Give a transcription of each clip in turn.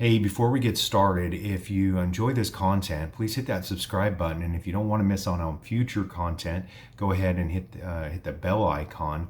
Hey, before we get started, if you enjoy this content, please hit that subscribe button. And if you don't want to miss out on future content, go ahead and hit the bell icon.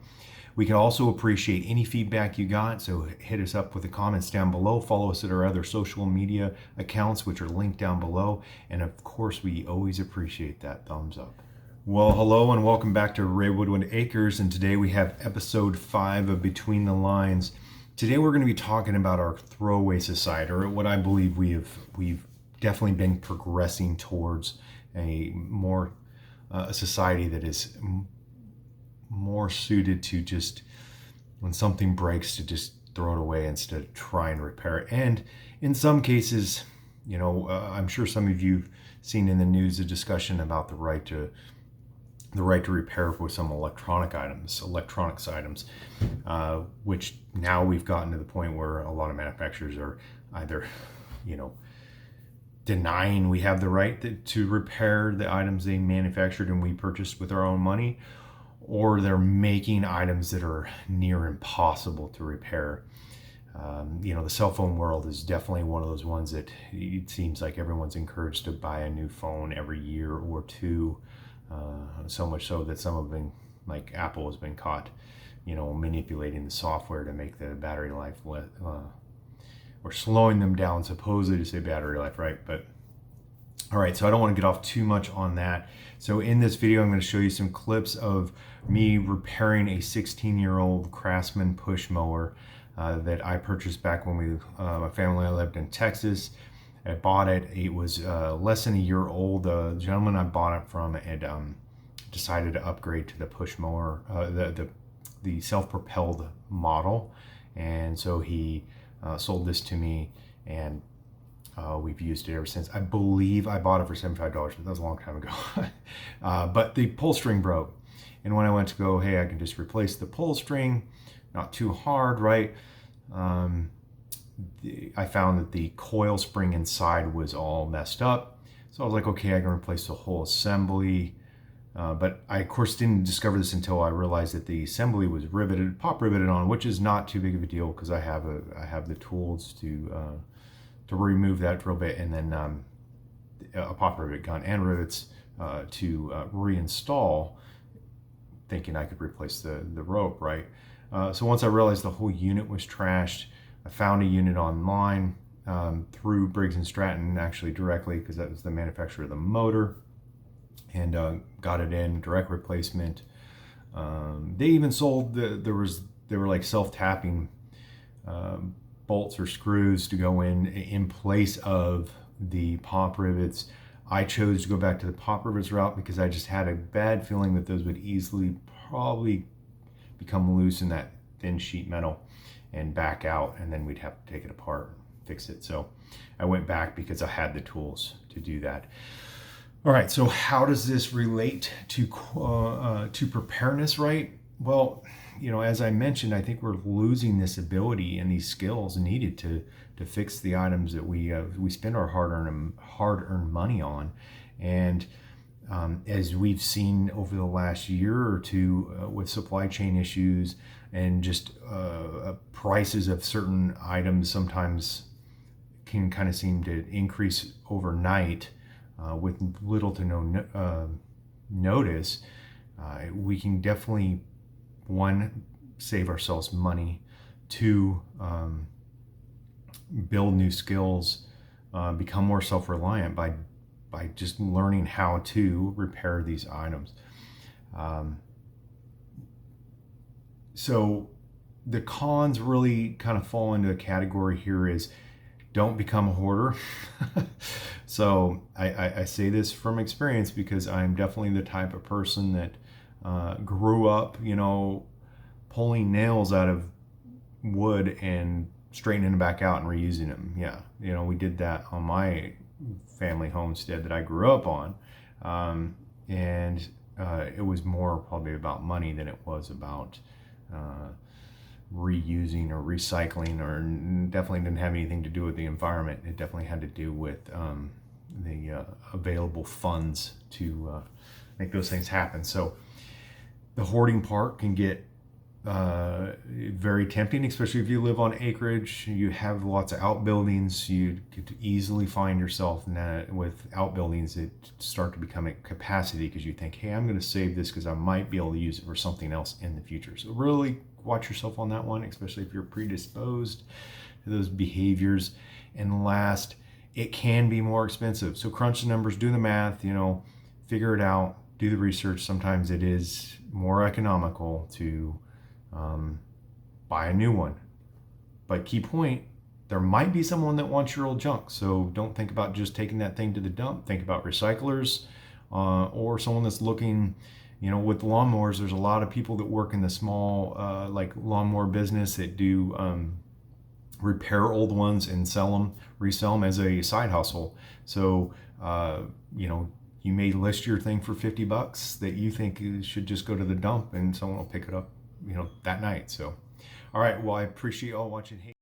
We can also appreciate any feedback you got, so hit us up with the comments down below. Follow us at our other social media accounts, which are linked down below. And of course, we always appreciate that thumbs up. Well, hello and welcome back to Ray Woodwind Acres. And today we have episode 5 of Between the Lines. Today we're going to be talking about our throwaway society, or what I believe we've definitely been progressing towards a more a society that is more suited to just, when something breaks, to just throw it away instead of try and repair it. And in some cases, I'm sure some of you've seen in the news a discussion about the right to repair with some electronics items, which now we've gotten to the point where a lot of manufacturers are either, denying we have the right to repair the items they manufactured and we purchased with our own money, or they're making items that are near impossible to repair. The cell phone world is definitely one of those ones that it seems like everyone's encouraged to buy a new phone every year or two. So much so that some have been, like Apple has been caught, manipulating the software to make the battery life, or slowing them down, supposedly to say battery life, right? But all right, so I don't want to get off too much on that. So in this video, I'm going to show you some clips of me repairing a 16-year-old Craftsman push mower that I purchased back when my family and I lived in Texas. I bought it. It was less than a year old. The gentleman I bought it from had decided to upgrade to the push mower, the self-propelled model, and so he sold this to me, and we've used it ever since. I believe I bought it for $75, but that was a long time ago. But the pull string broke, and when I went to go, hey, I can just replace the pull string, not too hard, right? I found that the coil spring inside was all messed up. So I was like, okay, I can replace the whole assembly. But I, of course, didn't discover this until I realized that the assembly was pop riveted on, which is not too big of a deal because I have the tools to remove that drill bit, and then a pop rivet gun and rivets to reinstall, thinking I could replace the rope, right? So once I realized the whole unit was trashed, I found a unit online through Briggs & Stratton, actually directly, because that was the manufacturer of the motor, and got it in, direct replacement. They even sold, they were like self-tapping bolts or screws to go in place of the pop rivets. I chose to go back to the pop rivets route because I just had a bad feeling that those would easily probably become loose in that thin sheet metal and back out, and then we'd have to take it apart and fix it. So I went back because I had the tools to do that. All right, so how does this relate to preparedness, right? Well, as I mentioned, I think we're losing this ability and these skills needed to fix the items that we spend our hard-earned money on. And as we've seen over the last year or two with supply chain issues and just prices of certain items sometimes can kind of seem to increase overnight with little to no notice, we can definitely, one, save ourselves money, two, build new skills, become more self-reliant by just learning how to repair these items. So the cons really kind of fall into a category here is don't become a hoarder. So I say this from experience because I'm definitely the type of person that grew up, pulling nails out of wood and straightening them back out and reusing them. Yeah, we did that on my family homestead that I grew up on, and it was more probably about money than it was about reusing or recycling, or definitely didn't have anything to do with the environment. It definitely had to do with the available funds to make those things happen. So the hoarding part can get very tempting, especially if you live on acreage. You have lots of outbuildings. You could easily find yourself with outbuildings that start to become a capacity because you think, hey, I'm going to save this because I might be able to use it for something else in the future. So really watch yourself on that one, especially if you're predisposed to those behaviors. And last, it can be more expensive. So crunch the numbers, do the math, figure it out, do the research. Sometimes it is more economical to buy a new one. But key point, there might be someone that wants your old junk. So don't think about just taking that thing to the dump. Think about recyclers or someone that's looking, with lawnmowers. There's a lot of people that work in the small, like lawnmower business that do repair old ones and resell them as a side hustle. So, you may list your thing for $50 that you think should just go to the dump and someone will pick it up, that night. So, all right. Well, I appreciate y'all watching. Hey.